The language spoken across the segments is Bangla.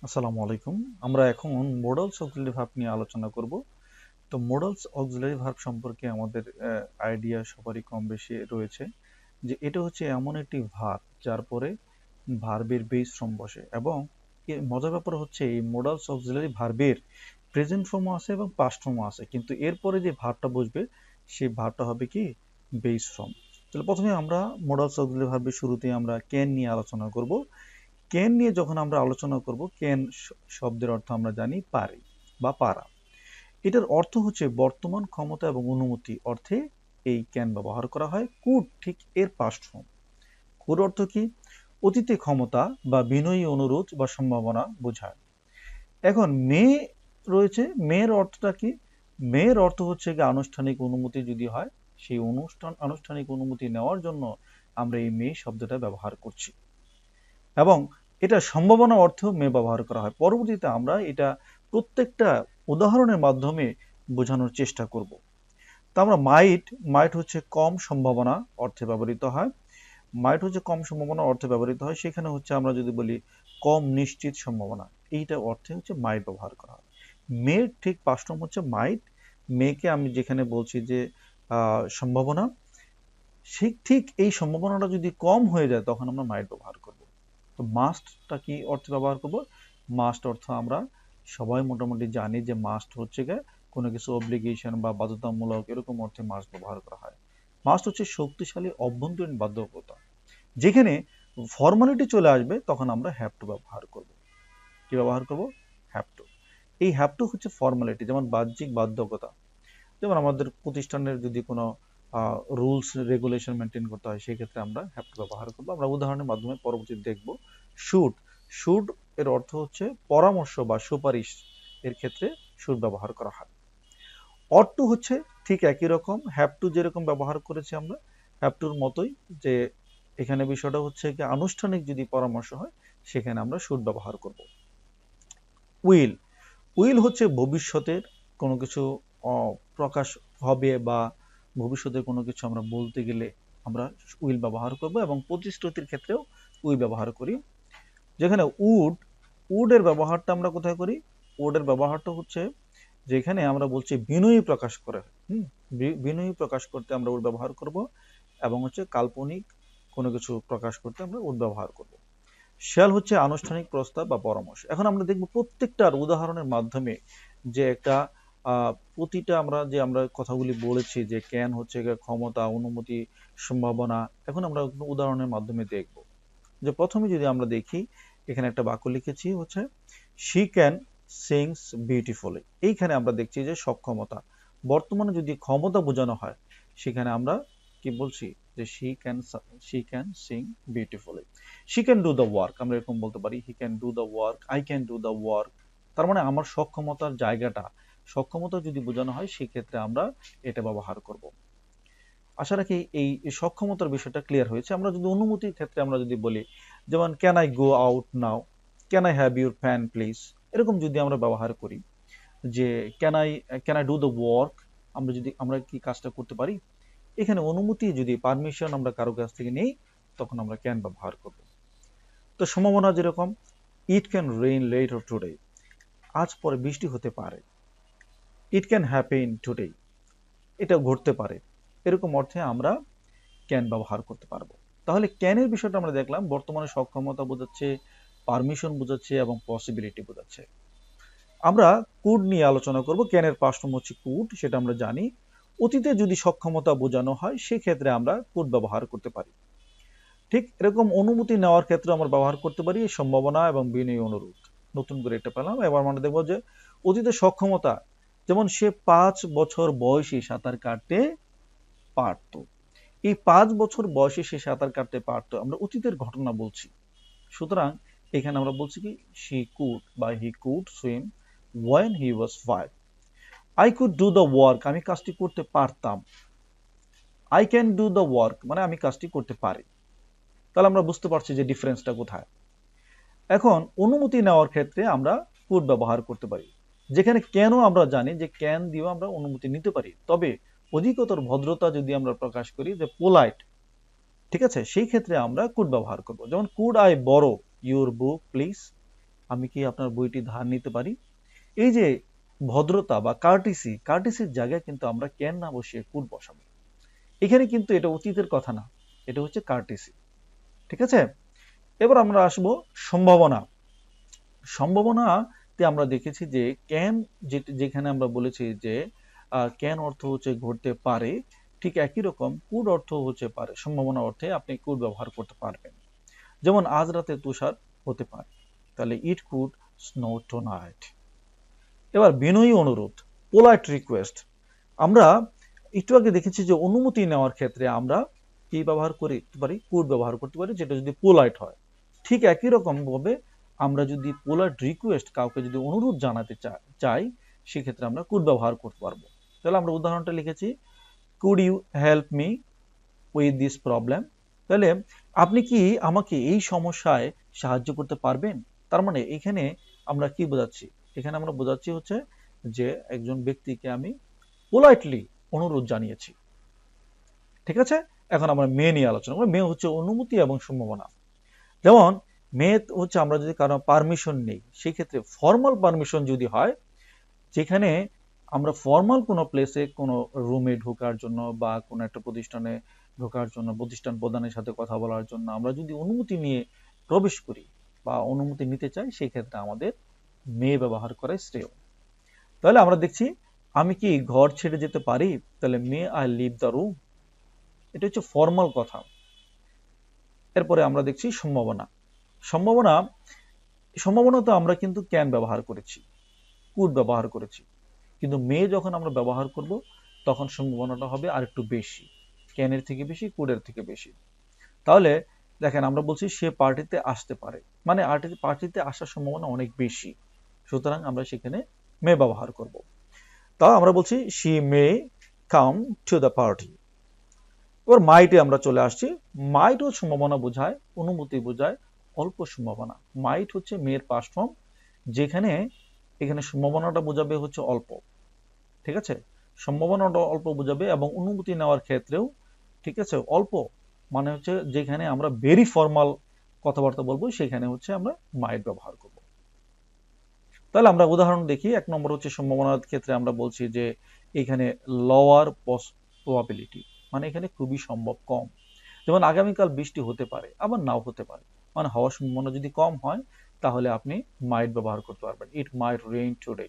আসসালামু আলাইকুম। আমরা এখন মোডালস অক্সিলারি ভার্ব নিয়ে আলোচনা করব। তো মোডালস অক্সিলারি ভার্ব সম্পর্কে আমাদের আইডিয়া সবারই কম বেশি রয়েছে যে এটা হচ্ছে এমন একটি ভার্ব যার পরে ভার্বের বেস ফর্ম বসে এবং মজার ব্যাপার হচ্ছে এই মোডালস অক্সিলারি ভার্বের প্রেজেন্ট ফর্মও আছে এবং পাস্ট ফর্মও আছে, কিন্তু এরপরে যে ভার্বটা বসবে সেই ভার্বটা হবে কি বেস ফর্ম। তাহলে প্রথমে আমরা মোডালস অক্সিলারি ভার্বের শুরুতে আমরা ক্যান নিয়ে আলোচনা করব। ক্যান নিয়ে যখন আমরা আলোচনা করব, ক্যান শব্দের অর্থ আমরা জানি পারে বা পারা। এটার অর্থ হচ্ছে বর্তমান ক্ষমতা এবং অনুমতি অর্থে এই ক্যান ব্যবহার করা হয়। কুড ঠিক এর পাস্ট ফর্ম। কুড অর্থ কি? অতীতে ক্ষমতা বা বিনয়ী অনুরোধ বা সম্ভাবনা বোঝায়। এখন মে রয়েছে, মেয়ের অর্থটা কি? মেয়ের অর্থ হচ্ছে কি আনুষ্ঠানিক অনুমতি যদি হয়, সেই আনুষ্ঠানিক অনুমতি নেওয়ার জন্য আমরা এই মে শব্দটা ব্যবহার করছি এবং এটা সম্ভাবনা অর্থেও মে ব্যবহার করা হয়। পরবর্তীতে আমরা এটা প্রত্যেকটা উদাহরণের মাধ্যমে বোঝানোর চেষ্টা করব। তো আমরা মাইট, মাইট হচ্ছে কম সম্ভাবনা অর্থে ব্যবহৃত হয়। মাইট হচ্ছে কম সম্ভাবনা অর্থে ব্যবহৃত হয়। সেখানে হচ্ছে আমরা যদি বলি কম নিশ্চিত সম্ভাবনা, এইটা অর্থে হচ্ছে মাইট ব্যবহার করা হয়। মের ঠিক পাঁচটা হচ্ছে মাইট। মেকে আমি যেখানে বলছি যে সম্ভাবনা, ঠিক এই সম্ভাবনাটা যদি কম হয়ে যায় তখন আমরা মাইট ব্যবহার করব। তো মাস্টটা কি অর্থে ব্যবহার করব? মাস্ট অর্থ আমরা সবাই মোটামুটি জানি যে মাস্ট হচ্ছে গিয়ে কোনো কিছু অব্লিগেশন বা বাধ্যতামূলক, এরকম অর্থে মাস্ট ব্যবহার করা হয়। মাস্ট হচ্ছে শক্তিশালী অভ্যন্তরীণ বাধ্যকতা। যেখানে ফর্মালিটি চলে আসবে তখন আমরা হ্যাভ টু ব্যবহার করব। কি ব্যবহার করব? Have to. এই হ্যাভ টু হচ্ছে ফর্মালিটি, যেমন বাহ্যিক বাধ্যকতা। যেমন আমাদের প্রতিষ্ঠানের যদি কোনো রুলস রেগুলেশন মেনটেন করতে হয়, সেই ক্ষেত্রে আমরা হ্যাভ টু ব্যবহার করবো। আমরা উদাহরণের মাধ্যমে পরবর্তীতে দেখব। শুড, শুড এর অর্থ হচ্ছে পরামর্শ বা সুপারিশ, এর ক্ষেত্রে শুড ব্যবহার করা হয়। অট টু হচ্ছে ঠিক একই রকম, হ্যাভ টু যেরকম ব্যবহার করেছি আমরা হ্যাভ টুর মতোই, যে এখানে বিষয়টা হচ্ছে কি আনুষ্ঠানিক যদি পরামর্শ হয় সেখানে আমরা শুড ব্যবহার করব। উইল, উইল হচ্ছে ভবিষ্যতের কোনো কিছু প্রকাশ হবে বা ভবিষ্যতে কোনো কিছু আমরা বলতে গেলে আমরা উইল ব্যবহার করব এবং প্রতিশ্রুতির ক্ষেত্রেও উইল ব্যবহার করি। যেখানে উড, উডের ব্যবহারটা আমরা কোথায় করি? উডের ব্যবহারটা হচ্ছে যেখানে আমরা বলছি বিনয়ী প্রকাশ করে, বিনয়ী প্রকাশ করতে আমরা উড ব্যবহার করব এবং হচ্ছে কাল্পনিক কোনো কিছু প্রকাশ করতে আমরা উড ব্যবহার করব। শ্যাল হচ্ছে আনুষ্ঠানিক প্রস্তাব বা পরামর্শ। এখন আমরা দেখব প্রত্যেকটার উদাহরণের মাধ্যমে যে একটা প্রতিটা আমরা কথাগুলি বলেছি যে ক্যান হচ্ছে ক্ষমতা, অনুমতি, সম্ভাবনা। এখন আমরা উদাহরণের মাধ্যমে দেখব। যে প্রথমে যদি আমরা দেখি, এখানে একটা বাক্য লিখেছি হচ্ছে শি ক্যান সিংস বিউটিফুলি। এইখানে আমরা দেখছি যে সক্ষমতা, বর্তমানে যদি ক্ষমতা বোঝানো হয় সেখানে আমরা কি বলছি যে she can sing beautifully. She can do the work, আমরা এরকম বলতে পারি he can do the work, I can do the work. তার মানে আমার সক্ষমতার জায়গাটা, সক্ষমতা যদি বোঝানো হয় সেক্ষেত্রে আমরা এটা ব্যবহার করব। আশা রাখি এই সক্ষমতার বিষয়টা ক্লিয়ার হয়েছে। আমরা যদি অনুমতির ক্ষেত্রে আমরা যদি বলি, যেমন can I go out now, can I have your pan please, এরকম যদি আমরা ব্যবহার করি যে can I do the work, আমরা কি কাজটা করতে পারি, এখানে অনুমতি যদি পারমিশন আমরা কারো কাছ থেকে নেই তখন আমরা ক্যান ব্যবহার করব। তো সম্ভাবনা যেরকম it can rain letter today, আজ পরে বৃষ্টি হতে পারে। ইট ক্যান হ্যাপেন টুডে, এটা ঘটতে পারে। এরকম অর্থে আমরা ক্যান ব্যবহার করতে পারবো। তাহলে ক্যানের বিষয়টা আমরা দেখলাম, বর্তমানে সক্ষমতা বোঝাচ্ছে, পারমিশন বোঝাচ্ছে এবং পসিবিলিটি বোঝাচ্ছে। আমরা কুড নিয়ে আলোচনা করব। ক্যানের পাস্ট ফর্ম হচ্ছে কুড, সেটা আমরা জানি। অতীতে যদি সক্ষমতা বোঝানো হয় সেক্ষেত্রে আমরা কুড ব্যবহার করতে পারি। ঠিক এরকম অনুমতি নেওয়ার ক্ষেত্রে আমরা ব্যবহার করতে পারি সম্ভাবনা এবং বিনয়ী অনুরোধ। নতুন করে এটা পেলাম। এবার আমরা দেখবো যে অতীতে সক্ষমতা, যেমন সে 5 বছর বয়সে সাঁতার কাটতে পারতো। এই 5 বছর বয়সে সে সাঁতার কাটতে পারতো, আমরা অতীতের ঘটনা বলছি। সুতরাং এখানে আমরা বলছি কি she could বা he could swim when he was 5. I could do the work, আমি কাজটি করতে পারতাম। I can do the work মানে আমি কাজটি করতে পারি। তাহলে আমরা বুঝতে পারছি যে ডিফারেন্সটা কোথায়। এখন অনুমতি নেওয়ার ক্ষেত্রে আমরা could ব্যবহার করতে পারি, যেখানে কেন আমরা জানি যে ক্যান দিয়েও আমরা অনুমতি নিতে পারি, তবে অধিকতর ভদ্রতা যদি আমরা প্রকাশ করি যে পোলাইট, ঠিক আছে, সেই ক্ষেত্রে আমরা কুড ব্যবহার করব। যেমন could I borrow your book please, আমি কি আপনার বইটি ধার নিতে পারি? এই যে ভদ্রতা বা কার্টিসির জায়গায় কিন্তু আমরা ক্যান না বসিয়ে কুড বসাবো। এখানে কিন্তু এটা অতীতের কথা না, এটা হচ্ছে কার্টিসি। ঠিক আছে, এবার আমরা আসবো সম্ভাবনা। সম্ভাবনাতে আমরা দেখেছি যে ক্যান, যেখানে আমরা বলেছি যে ক্যান অর্থ হচ্ছে ঘটতে পারে, ঠিক একই রকম কুড অর্থ হচ্ছে পারে। সম্ভাবনা অর্থে আপনি কুড ব্যবহার করতে পারবেন। যেমন আজ রাতে তুষার হতে পারে, তাহলে ইট কুড স্নো টুনাইট। এবার বিনয়ী অনুরোধ, পোলাইট রিকোয়েস্ট। আমরা একটু আগে দেখেছি যে অনুমতি নেওয়ার ক্ষেত্রে আমরা কি ব্যবহার করতে পারি? কুড ব্যবহার করতে পারি, যেটা যদি পোলাইট হয়। ঠিক একই রকম ভাবে আমরা যদি পোলাইট রিকোয়েস্ট, কাউকে যদি অনুরোধ জানাতে চাই, সেক্ষেত্রে আমরা কুড ব্যবহার করতে পারবো। তাহলে আমরা উদাহরণটা লিখেছি, could you help me with this problem. তাহলে আপনি কি আমাকে এই সমস্যায় সাহায্য করতে পারবেন? তার মানে এখানে আমরা কি বোঝাচ্ছি? এখানে আমরা বোঝাচ্ছি হচ্ছে যে একজন ব্যক্তিকে আমি পোলাইটলি অনুরোধ জানিয়েছি। ঠিক আছে, এখন আমরা মে নিয়ে আলোচনা করব। মে হচ্ছে অনুমতি এবং সম্ভাবনা। যেমন মে হচ্ছে আমরা যদি কারো পারমিশন নেই, সেই ক্ষেত্রে ফর্মাল পারমিশন যদি হয়, যেখানে আমরা ফর্মাল কোনো প্লেসে কোনো রুমে ঢোকার জন্য বা কোনো একটা প্রতিষ্ঠানে ঢোকার জন্য, প্রতিষ্ঠান প্রধানের সাথে কথা বলার জন্য আমরা যদি অনুমতি নিয়ে প্রবেশ করি বা অনুমতি নিতে চাই, সেই ক্ষেত্রে আমাদের মে ব্যবহার করাই শ্রেয়। তাহলে আমরা দেখছি, আমি কি ঘর ছেড়ে যেতে পারি? তাহলে may I leave the room. এটা হচ্ছে ফর্মাল কথা। এরপরে আমরা দেখছি সম্ভাবনা। সম্ভাবনা সম্ভাবনা তো আমরা কিন্তু ক্যান ব্যবহার করেছি, কুড ব্যবহার করেছি, কিন্তু মে যখন আমরা ব্যবহার করব তখন সম্ভাবনাটা হবে আরেকটু বেশি, ক্যানের থেকে বেশি, কুডের থেকে বেশি। তাহলে দেখেন, আমরা বলছি সে পার্টিতে আসতে পারে, মানে পার্টিতে আসার সম্ভাবনা অনেক বেশি, সুতরাং আমরা সেখানে মে ব্যবহার করব। তাও আমরা বলছি she may come to the party. এবার মাইটে আমরা চলে আসছি। মাইটও সম্ভাবনা বোঝায়, অনুমতি বোঝায়, অল্প সম্ভাবনা। মাইট হচ্ছে মেয়ের পাস্ট ফর্ম, যেখানে এখানে সম্ভাবনাটা বোঝাবে হচ্ছে অল্প। ঠিক আছে, সম্ভাবনাটা অল্প বোঝাবে এবং অনুমতি নেওয়ার ক্ষেত্রেও ঠিক আছে অল্প, মানে হচ্ছে যেখানে আমরা ভেরি ফর্মাল কথাবার্তা বলবো সেখানে হচ্ছে আমরা মাইট ব্যবহার করব। তাহলে আমরা উদাহরণ দেখি। 1 নম্বর হচ্ছে সম্ভাবনার ক্ষেত্রে আমরা বলছি যে এখানে লোয়ার প্রবাবিলিটি, মানে এখানে খুবই সম্ভব, কম। যেমন আগামীকাল বৃষ্টি হতে পারে, আবার নাও হতে পারে, মানে হওয়ার সম্ভাবনা যদি কম হয় তাহলে আপনি মাইট ব্যবহার করতে পারবেন। ইট মাইট রেইন টুডে,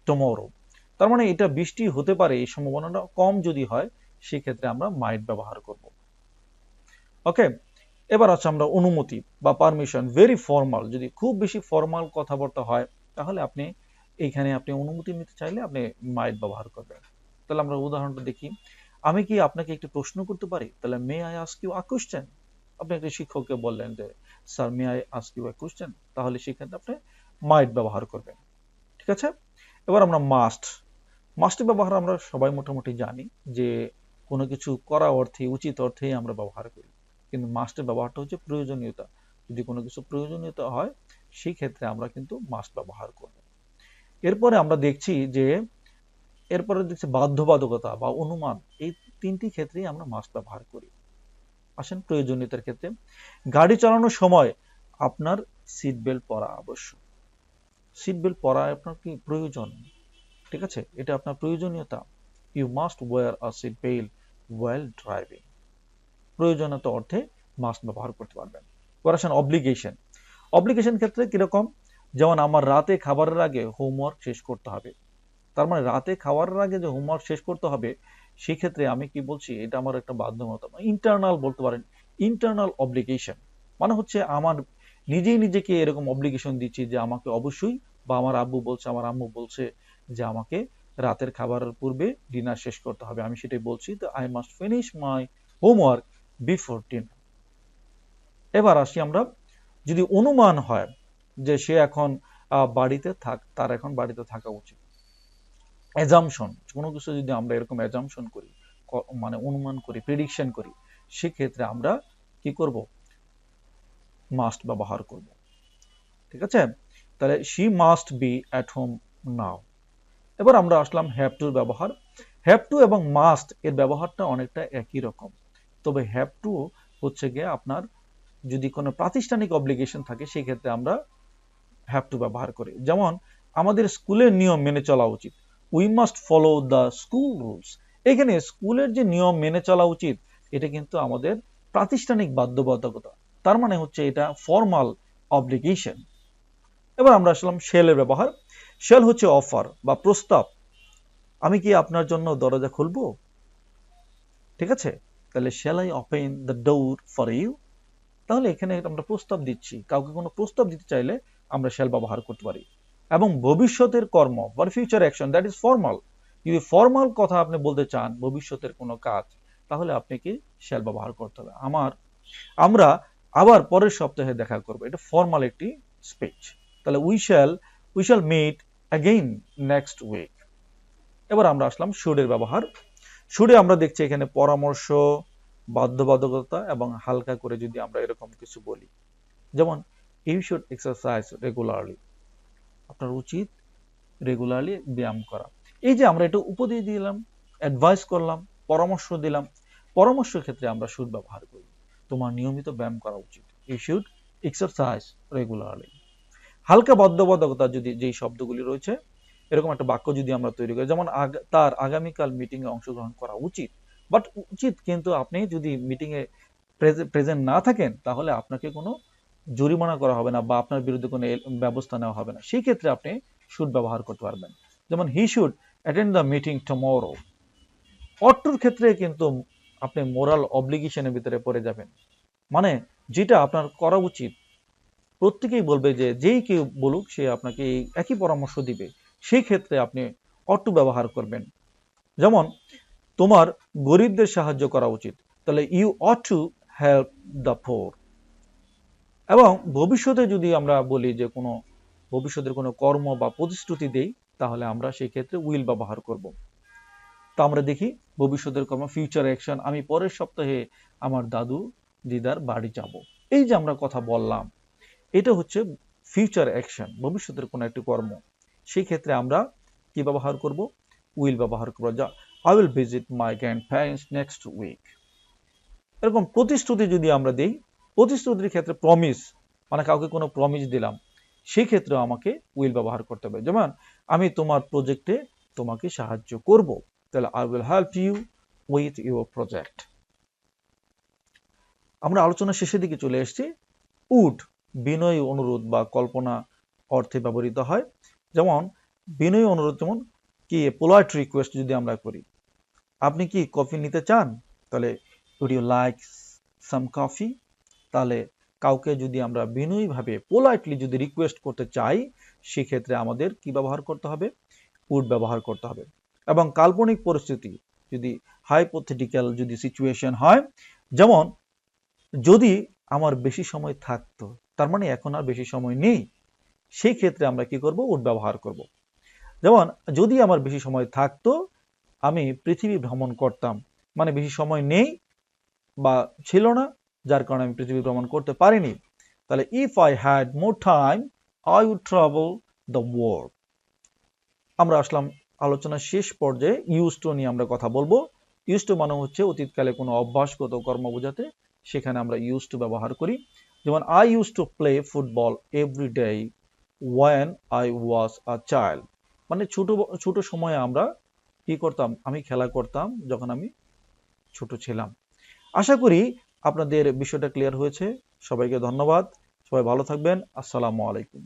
টুমরো। তার মানে এটা বৃষ্টি হতে পারে, এই সম্ভাবনাটা কম যদি হয় সেক্ষেত্রে আমরা মাইট ব্যবহার করব। ওকে, এবার আছে আমরা অনুমতি বা পারমিশন, ভেরি ফর্মাল। যদি খুব বেশি ফর্মাল কথাবার্তা হয় তাহলে আপনি এইখানে আপনি অনুমতি নিতে চাইলে আপনি মাইট ব্যবহার করবেন। তাহলে আমরা উদাহরণটা দেখি। আমি কি আপনাকে একটি প্রশ্ন করতে পারি? তাহলে may I ask you a question. আপনি একটা শিক্ষককে বললেন যে sir may I ask you a question, তাহলে সেক্ষেত্রে আপনি মাইট ব্যবহার করবেন। ঠিক আছে, এবার আমরা মাস্ট। মাস্টের ব্যবহার আমরা সবাই মোটামুটি জানি যে কোনো কিছু করা অর্থে, উচিত অর্থেই আমরা ব্যবহার করি, কিন্তু মাস্টের ব্যবহারটা হচ্ছে প্রয়োজনীয়তা। যদি কোনো কিছু প্রয়োজনীয়তা হয় সেই ক্ষেত্রে আমরা কিন্তু মাস্ট ব্যবহার করব। এরপরে আমরা দেখছি যে বাধ্যবাধকতা বা অনুমান, এই তিনটি ক্ষেত্রেই আমরা মাস্ট ব্যবহার করি। আসেন প্রয়োজনীয়তার ক্ষেত্রে, গাড়ি চালানোর সময় আপনার সিট বেল্ট পরা আবশ্যক। সিট বেল্ট পরা আপনার কি প্রয়োজন? ঠিক আছে, এটা আপনার প্রয়োজনীয়তা। You must wear a seat belt while driving. প্রয়োজনীয়তা অর্থে মাস্ট ব্যবহার করতে পারবেন। এবার আসেন অব্লিগেশন। অব্লিগেশন ক্ষেত্রে কিরকম? যেমন আমার রাতে খাবারের আগে হোমওয়ার্ক শেষ করতে হবে। তার মানে রাতে খাওয়ার আগে যে হোমওয়ার্ক শেষ করতে হবে, সেক্ষেত্রে আমি কি বলছি, এটা আমার একটা বাধ্যবাধকতা, ইন্টারনাল বলতে পারেন, ইন্টারনাল অব্লিগেশন। মানে হচ্ছে আমার নিজেই নিজেকে এরকম অব্লিগেশন দিচ্ছি যে আমাকে অবশ্যই, বা আমার আব্বু বলছে, আমার আম্মু বলছে যে আমাকে রাতের খাবারের পূর্বে ডিনার শেষ করতে হবে, আমি সেটাই বলছি, তো I must finish my homework before dinner. এবার আসি আমরা, যদি অনুমান হয় যে সে এখন বাড়িতে তার এখন বাড়িতে থাকা উচিত। অ্যাজাম্পশন, কোনো কিছু যদি আমরা এরকম অ্যাজাম্পশন করি, মানে অনুমান করি, প্রেডিকশন করি, সেক্ষেত্রে আমরা কি করব? মাস্ট ব্যবহার করব। ঠিক আছে, তাহলে she must be at home now. এবার আমরা আসলাম হ্যাভ টুর ব্যবহার। হ্যাভ টু এবং মাস্ট এর ব্যবহারটা অনেকটা একই রকম, তবে হ্যাভ টু হচ্ছে গিয়ে আপনার যদি কোনো প্রাতিষ্ঠানিক অব্লিগেশন থাকে সেক্ষেত্রে আমরা হ্যাভ টু ব্যবহার করি। যেমন আমাদের স্কুলের নিয়ম মেনে চলা উচিত, we must follow the school rules. এখানে স্কুলের যে নিয়ম মেনে চলা উচিত এটা কিন্তু আমাদের প্রাতিষ্ঠানিক বাধ্যবাধকতা, তার মানে হচ্ছে এটা ফর্মাল অব্লিগেশন। এবার আমরা আসলাম শেলের ব্যবহার। শেল হচ্ছে অফার বা প্রস্তাব, আমি কি আপনার জন্য দরজা খুলবো, ঠিক আছে? তাহলে shall I open the door for you. তাহলে এখানে আমরা প্রস্তাব দিচ্ছি, কাউকে কোনো প্রস্তাব দিতে চাইলে আমরা শ্যাল ব্যবহার করতে পারি। এবং ভবিষ্যতের কর্ম বা future action, that is formal. যদি ফর্মাল কথা আপনি বলতে চান, ভবিষ্যতের কোনো কাজ, তাহলে আপনি কি শ্যাল ব্যবহার করতে হবে। আমরা আবার পরের সপ্তাহে দেখা করব, এটা ফর্মাল একটি স্পিচ। তাহলে we shall meet again next week. এবার আমরা আসলাম শুডের ব্যবহার। শুডে আমরা দেখছি এখানে পরামর্শ, বাধ্যবাধকতা এবং হালকা করে যদি আমরা এরকম কিছু বলি, যেমন ইউ শুড এক্সারসাইজ রেগুলারলি, আপনার উচিত রেগুলারলি ব্যায়াম করা। এই যে আমরা এটা উপদেশ দিলাম, অ্যাডভাইস করলাম, পরামর্শ দিলাম, পরামর্শের ক্ষেত্রে আমরা শুড ব্যবহার করি, তোমার নিয়মিত ব্যায়াম করা উচিত, ইউ শুড এক্সারসাইজ রেগুলারলি। হালকা বাধ্যবাধকতা যদি যেই শব্দগুলি রয়েছে, এরকম একটা বাক্য যদি আমরা তৈরি করি, যেমন তার আগামীকাল মিটিং এ অংশগ্রহণ করা উচিত, বাট উচিত কিন্তু আপনি যদি মিটিং এ প্রেজেন্ট না থাকেন তাহলে আপনাকে কোনো জরিমানা করা হবে না বা আপনার বিরুদ্ধে কোনো ব্যবস্থা নেওয়া হবে না, সেই ক্ষেত্রে আপনি শুড ব্যবহার করতে পারবেন। যেমন he should attend the meeting tomorrow. অট্টুর ক্ষেত্রে কিন্তু আপনি মোরাল অব্লিগেশনের ভিতরে পড়ে যাবেন, মানে যেটা আপনার করা উচিত, প্রত্যেকেই বলবে যে যেই কেউ বলুক সে আপনাকে এই একই পরামর্শ দিবে, সেই ক্ষেত্রে আপনি অট টু ব্যবহার করবেন। যেমন তোমার গরিবদের সাহায্য করা উচিত, তাহলে you ought to help the poor. এবং ভবিষ্যতে যদি আমরা বলি যে কোনো ভবিষ্যতের কোনো কর্ম বা প্রতিশ্রুতি দেই, তাহলে আমরা সেই ক্ষেত্রে উইল ব্যবহার করব। তো আমরা দেখি ভবিষ্যতের কর্ম, ফিউচার অ্যাকশন, আমি পরের সপ্তাহে আমার দাদু দিদার বাড়ি যাব। এই যে আমরা কথা বললাম, এটা হচ্ছে ফিউচার অ্যাকশন, ভবিষ্যতের কোনো একটি কর্ম। সেই ক্ষেত্রে আমরা কি ব্যবহার করব, উইল ব্যবহার করব। যা I will visit my grandparents next week. এরকম প্রতিশ্রুতি যদি আমরা দেই, প্রতিশ্রুতির ক্ষেত্রে প্রমিস, মানে কাউকে কোনো প্রমিস দিলাম, সেই ক্ষেত্রে আমাকে উইল ব্যবহার করতে হবে। যেমন আমি তোমার প্রজেক্টে তোমাকে সাহায্য করব, তাহলে I will help you with your project. আমরা আলোচনা শেষের দিকে চলে এসেছি। উড বিনয়ী অনুরোধ বা কল্পনা অর্থে ব্যবহৃত হয়। যেমন বিনয়ী অনুরোধ, যেমন কি পোলাইট রিকোয়েস্ট যদি আমরা করি, আপনি কি কফি নিতে চান, তাহলে would you like some coffee. তাহলে কাউকে যদি আমরা বিনয়ীভাবে পোলাইটলি যদি রিকোয়েস্ট করতে চাই, সেক্ষেত্রে আমাদের কি ব্যবহার করতে হবে, উড ব্যবহার করতে হবে। এবং কাল্পনিক পরিস্থিতি, যদি হাইপোথেটিক্যাল যদি সিচুয়েশন হয়, যেমন যদি আমার বেশি সময় থাকতো, তার মানে এখন আর বেশি সময় নেই, সেই ক্ষেত্রে আমরা কি করব, উড ব্যবহার করব। যেমন যদি আমার বেশি সময় থাকতো আমি পৃথিবী ভ্রমণ করতাম, মানে বেশি সময় নেই বা ছিল না, যার কারণে আমি পৃথিবী ভ্রমণ করতে পারিনি। তাহলে if I had more time I would travel the world. আমরা আসলাম আলোচনার শেষ পর্যায়ে। ইউজ টু নিয়ে আমরা কথা বলবো। ইউজ টু মানে হচ্ছে অতীতকালে কোনো অভ্যাসগত কর্ম বোঝাতে, সেখানে আমরা ইউজ টু ব্যবহার করি। যেমন I use to play football every day when I was a child, মানে ছোট সময়ে আমরা কি করতাম, আমি খেলা করতাম যখন আমি ছোট ছিলাম। আশা করি আপনাদের বিষয়টা ক্লিয়ার হয়েছে। সবাইকে ধন্যবাদ, সবাই ভালো থাকবেন। আসসালামু আলাইকুম।